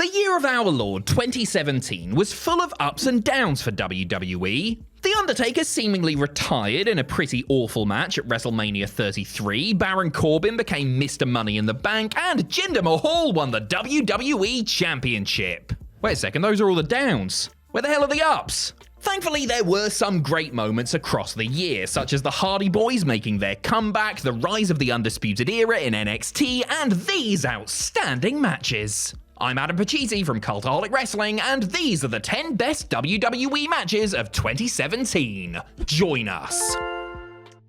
The year of our Lord 2017 was full of ups and downs for WWE. The Undertaker seemingly retired in a pretty awful match at WrestleMania 33, Baron Corbin became Mr. Money in the Bank, and Jinder Mahal won the WWE Championship. Wait a second, those are all the downs. Where the hell are the ups? Thankfully, there were some great moments across the year, such as the Hardy Boys making their comeback, the rise of the Undisputed Era in NXT, and these outstanding matches. I'm Adam Pacitti from Cultaholic Wrestling, and these are the 10 best WWE matches of 2017. Join us.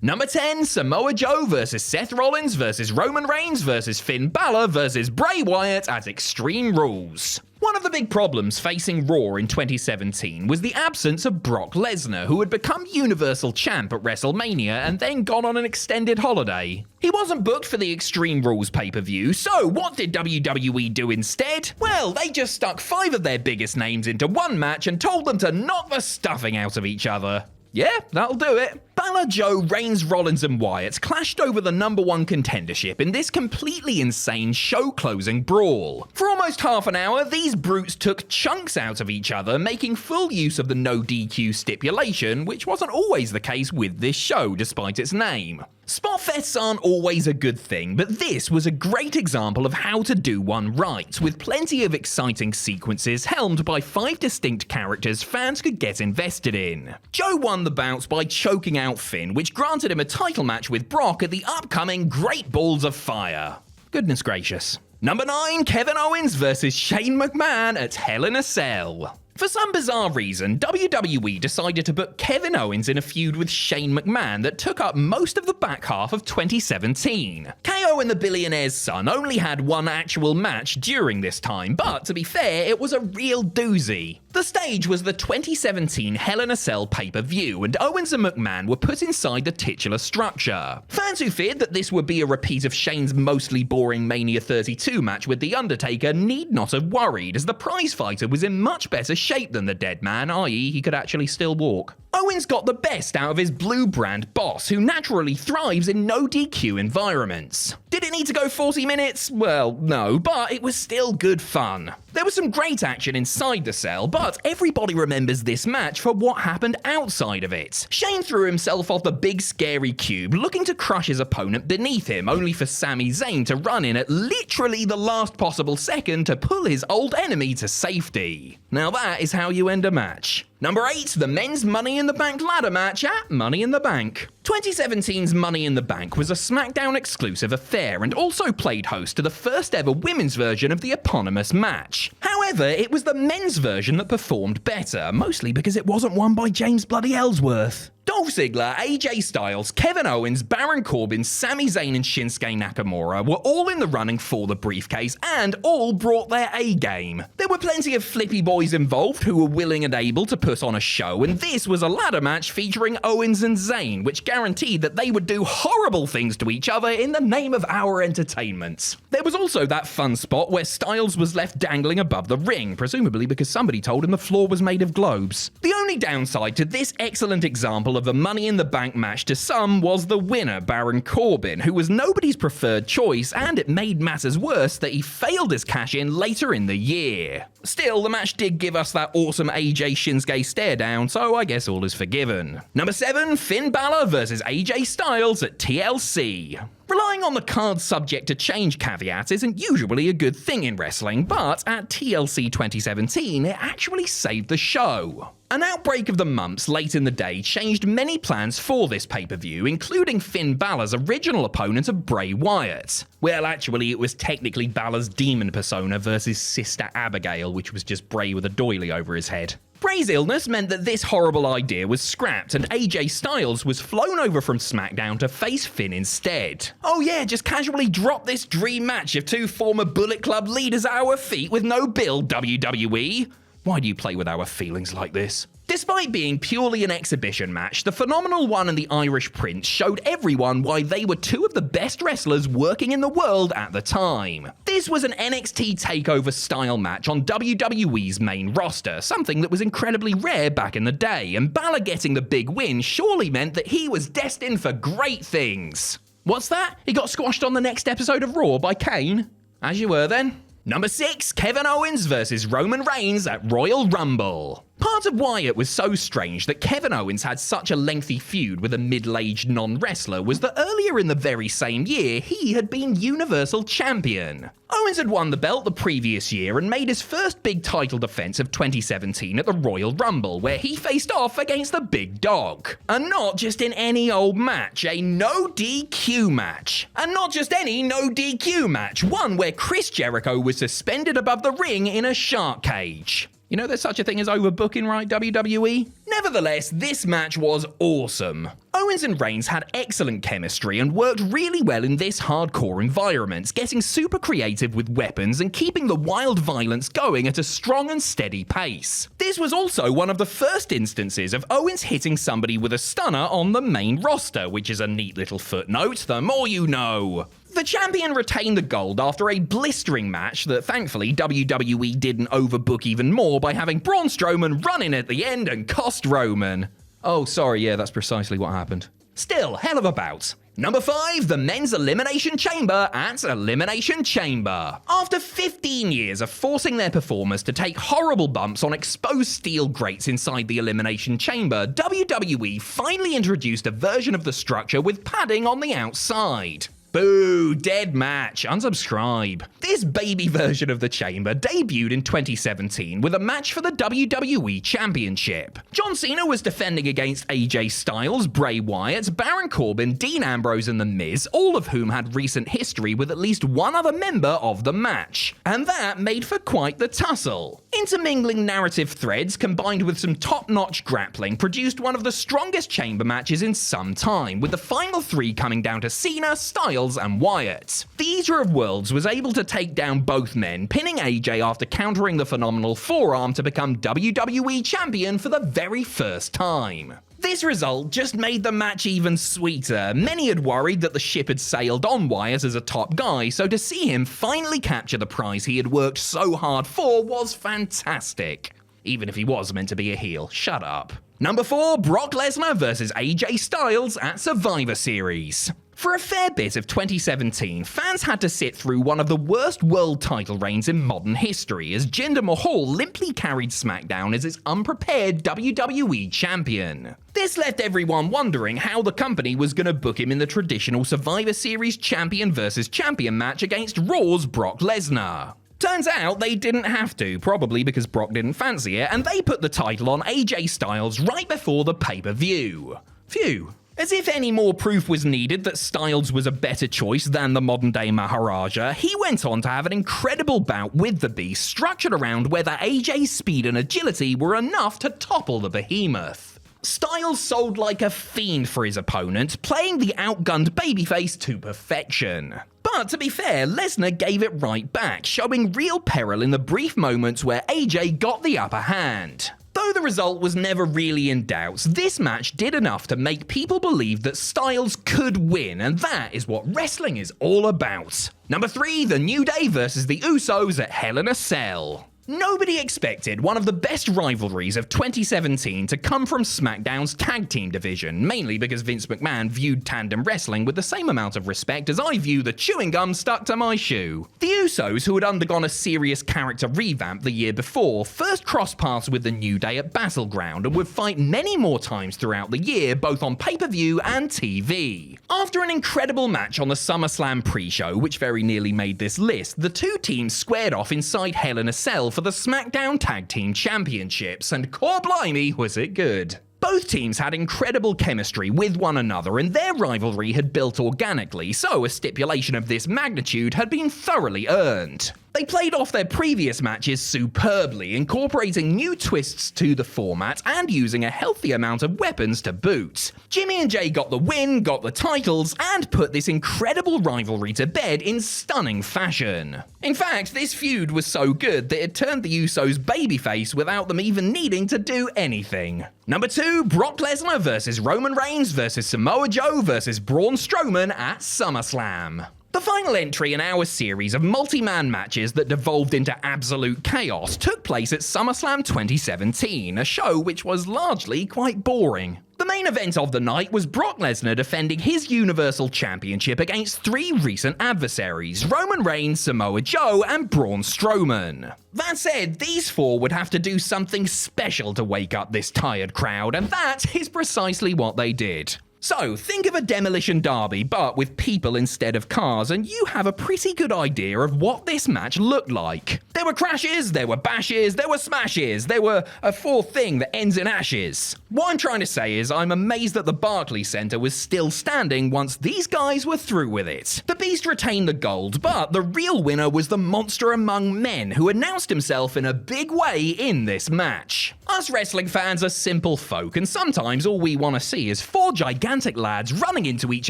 Number 10, Samoa Joe vs Seth Rollins vs Roman Reigns vs Finn Balor vs Bray Wyatt at Extreme Rules. One of the big problems facing Raw in 2017 was the absence of Brock Lesnar, who had become Universal Champ at WrestleMania and then gone on an extended holiday. He wasn't booked for the Extreme Rules pay-per-view, so what did WWE do instead? Well, they just stuck 5 of their biggest names into one match and told them to knock the stuffing out of each other. Yeah, that'll do it. Balor, Joe, Reigns, Rollins and Wyatt clashed over the number 1 contendership in this completely insane show-closing brawl. For almost half an hour, these brutes took chunks out of each other, making full use of the no DQ stipulation, which wasn't always the case with this show, despite its name. Spot fests aren't always a good thing, but this was a great example of how to do one right, with plenty of exciting sequences helmed by 5 distinct characters fans could get invested in. Joe won the bouts by choking out Finn, which granted him a title match with Brock at the upcoming Great Balls of Fire. Goodness gracious. Number 9, Kevin Owens vs Shane McMahon at Hell in a Cell. For some bizarre reason, WWE decided to put Kevin Owens in a feud with Shane McMahon that took up most of the back half of 2017. KO and the Billionaire's Son only had one actual match during this time, but to be fair, it was a real doozy. The stage was the 2017 Hell in a Cell pay-per-view, and Owens and McMahon were put inside the titular structure. Fans who feared that this would be a repeat of Shane's mostly boring Mania 32 match with The Undertaker need not have worried, as the prizefighter was in much better shape than the dead man, i.e. he could actually still walk. Owens got the best out of his blue brand boss, who naturally thrives in no DQ environments. Did it need to go 40 minutes? Well, no, but it was still good fun. There was some great action inside the cell, but everybody remembers this match for what happened outside of it. Shane threw himself off the big scary cube, looking to crush his opponent beneath him, only for Sami Zayn to run in at literally the last possible second to pull his old enemy to safety. Now that is how you end a match. Number 8, the men's Money in the Bank ladder match at Money in the Bank. 2017's Money in the Bank was a SmackDown exclusive affair and also played host to the first ever women's version of the eponymous match. However, it was the men's version that performed better, mostly because it wasn't won by James bloody Ellsworth. Dolph Ziggler, AJ Styles, Kevin Owens, Baron Corbin, Sami Zayn and Shinsuke Nakamura were all in the running for the briefcase and all brought their A-game. There were plenty of flippy boys involved who were willing and able to put on a show, and this was a ladder match featuring Owens and Zayn, which guaranteed that they would do horrible things to each other in the name of our entertainment. There was also that fun spot where Styles was left dangling above the ring, presumably because somebody told him the floor was made of globes. The only downside to this excellent example of a Money in the Bank match to some was the winner, Baron Corbin, who was nobody's preferred choice, and it made matters worse that he failed his cash-in later in the year. Still, the match did give us that awesome AJ Shinsuke stare down, so I guess all is forgiven. Number 7, Finn Balor vs AJ Styles at TLC. Relying on the card subject to change caveat isn't usually a good thing in wrestling, but at TLC 2017, it actually saved the show. An outbreak of the mumps late in the day changed many plans for this pay-per-view, including Finn Balor's original opponent of Bray Wyatt. Well, actually, it was technically Balor's demon persona versus Sister Abigail, which was just Bray with a doily over his head. Bray's illness meant that this horrible idea was scrapped, and AJ Styles was flown over from SmackDown to face Finn instead. Oh yeah, just casually drop this dream match of 2 former Bullet Club leaders at our feet with no bill, WWE. Why do you play with our feelings like this? Despite being purely an exhibition match, the Phenomenal One and the Irish Prince showed everyone why they were 2 of the best wrestlers working in the world at the time. This was an NXT TakeOver style match on WWE's main roster, something that was incredibly rare back in the day, and Balor getting the big win surely meant that he was destined for great things. What's that? He got squashed on the next episode of Raw by Kane? As you were then. Number 6, Kevin Owens versus Roman Reigns at Royal Rumble. Part of why it was so strange that Kevin Owens had such a lengthy feud with a middle-aged non-wrestler was that earlier in the very same year, he had been Universal Champion. Owens had won the belt the previous year and made his first big title defense of 2017 at the Royal Rumble, where he faced off against the Big Dog. And not just in any old match, a no DQ match. And not just any no DQ match, one where Chris Jericho was suspended above the ring in a shark cage. You know there's such a thing as overbooking, right, WWE? Nevertheless, this match was awesome. Owens and Reigns had excellent chemistry and worked really well in this hardcore environment, getting super creative with weapons and keeping the wild violence going at a strong and steady pace. This was also one of the first instances of Owens hitting somebody with a stunner on the main roster, which is a neat little footnote, the more you know. The champion retained the gold after a blistering match that thankfully WWE didn't overbook even more by having Braun Strowman run in at the end and cost Roman. Oh, sorry, yeah, that's precisely what happened. Still, hell of a bout. Number 5, the Men's Elimination Chamber at Elimination Chamber. After 15 years of forcing their performers to take horrible bumps on exposed steel grates inside the Elimination Chamber, WWE finally introduced a version of the structure with padding on the outside. Boo, dead match, unsubscribe. This baby version of the chamber debuted in 2017 with a match for the WWE Championship. John Cena was defending against AJ Styles, Bray Wyatt, Baron Corbin, Dean Ambrose and The Miz, all of whom had recent history with at least one other member of the match. And that made for quite the tussle. Intermingling narrative threads combined with some top-notch grappling produced one of the strongest chamber matches in some time, with the final 3 coming down to Cena, Styles and Wyatt. The Eater of Worlds was able to take down both men, pinning AJ after countering the phenomenal forearm to become WWE Champion for the very first time. This result just made the match even sweeter. Many had worried that the ship had sailed on Wyatt as a top guy, so to see him finally capture the prize he had worked so hard for was fantastic. Even if he was meant to be a heel, shut up. Number 4, Brock Lesnar versus AJ Styles at Survivor Series. For a fair bit of 2017, fans had to sit through one of the worst world title reigns in modern history as Jinder Mahal limply carried SmackDown as its unprepared WWE champion. This left everyone wondering how the company was going to book him in the traditional Survivor Series champion versus champion match against Raw's Brock Lesnar. Turns out they didn't have to, probably because Brock didn't fancy it, and they put the title on AJ Styles right before the pay-per-view. Phew. As if any more proof was needed that Styles was a better choice than the modern-day Maharaja, he went on to have an incredible bout with the Beast structured around whether AJ's speed and agility were enough to topple the behemoth. Styles sold like a fiend for his opponent, playing the outgunned babyface to perfection. But to be fair, Lesnar gave it right back, showing real peril in the brief moments where AJ got the upper hand. Though the result was never really in doubt, this match did enough to make people believe that Styles could win, and that is what wrestling is all about. Number 3, The New Day versus the Usos at Hell in a Cell. Nobody expected one of the best rivalries of 2017 to come from SmackDown's tag team division, mainly because Vince McMahon viewed tandem wrestling with the same amount of respect as I view the chewing gum stuck to my shoe. The Usos, who had undergone a serious character revamp the year before, first crossed paths with the New Day at Battleground and would fight many more times throughout the year, both on pay-per-view and TV. After an incredible match on the SummerSlam pre-show, which very nearly made this list, the two teams squared off inside Hell in a Cell for the SmackDown Tag Team Championships, and core blimey was it good. Both teams had incredible chemistry with one another, and their rivalry had built organically, so a stipulation of this magnitude had been thoroughly earned. They played off their previous matches superbly, incorporating new twists to the format and using a healthy amount of weapons to boot. Jimmy and Jay got the win, got the titles, and put this incredible rivalry to bed in stunning fashion. In fact, this feud was so good that it turned the Usos babyface without them even needing to do anything. Number 2, Brock Lesnar versus Roman Reigns versus Samoa Joe versus Braun Strowman at SummerSlam. The final entry in our series of multi-man matches that devolved into absolute chaos took place at SummerSlam 2017, a show which was largely quite boring. The main event of the night was Brock Lesnar defending his Universal Championship against 3 recent adversaries, Roman Reigns, Samoa Joe, and Braun Strowman. That said, these 4 would have to do something special to wake up this tired crowd, and that is precisely what they did. So, think of a demolition derby, but with people instead of cars, and you have a pretty good idea of what this match looked like. There were crashes, there were bashes, there were smashes, there were a 4th thing that ends in ashes. What I'm trying to say is I'm amazed that the Barclays Center was still standing once these guys were through with it. The Beast retained the gold, but the real winner was the monster among men who announced himself in a big way in this match. Us wrestling fans are simple folk, and sometimes all we want to see is 4 gigantic lads running into each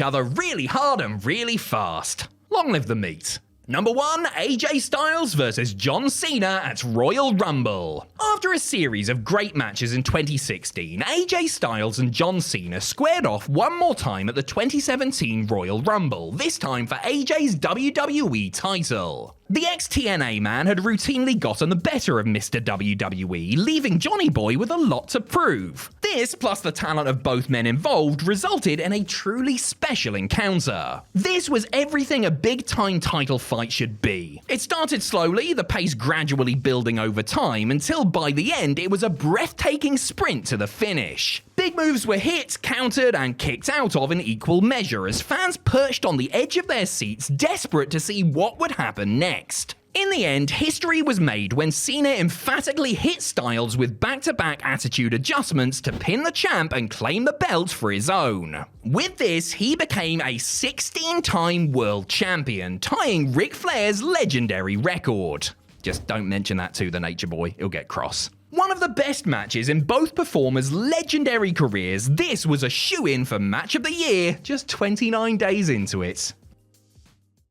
other really hard and really fast. Long live the meat. Number 1, AJ Styles versus John Cena at Royal Rumble. After a series of great matches in 2016, AJ Styles and John Cena squared off one more time at the 2017 Royal Rumble, this time for AJ's WWE title. The ex-TNA man had routinely gotten the better of Mr. WWE, leaving Johnny Boy with a lot to prove. This, plus the talent of both men involved, resulted in a truly special encounter. This was everything a big-time title fight should be. It started slowly, the pace gradually building over time, until by the end it was a breathtaking sprint to the finish. Big moves were hit, countered, and kicked out of in equal measure as fans perched on the edge of their seats, desperate to see what would happen next. In the end, history was made when Cena emphatically hit Styles with back-to-back attitude adjustments to pin the champ and claim the belt for his own. With this, he became a 16-time world champion, tying Ric Flair's legendary record. Just don't mention that to the Nature Boy, he'll get cross. One of the best matches in both performers' legendary careers, this was a shoo-in for Match of the Year just 29 days into it.